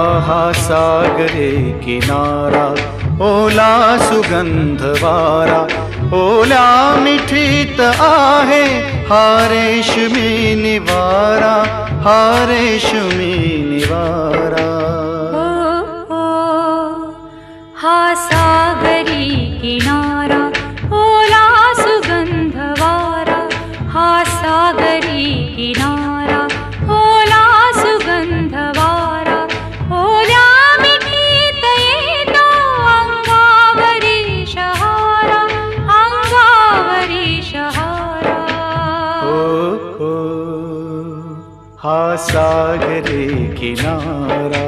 हा सागरे किनारा, ओला सुगंध वारा, ओल्या मिठीत आहे हा रेशमी निवारा, हा रेशमी निवारा. हा सागरी किनारा, ओला सुगंध वारा, हा सागरी किनारा, ओला सुगंध वारा, ओल्या मिठीत येतो अंगावरी शहारा, अंगावरी शहारा. हो, हा सागरी किनारा.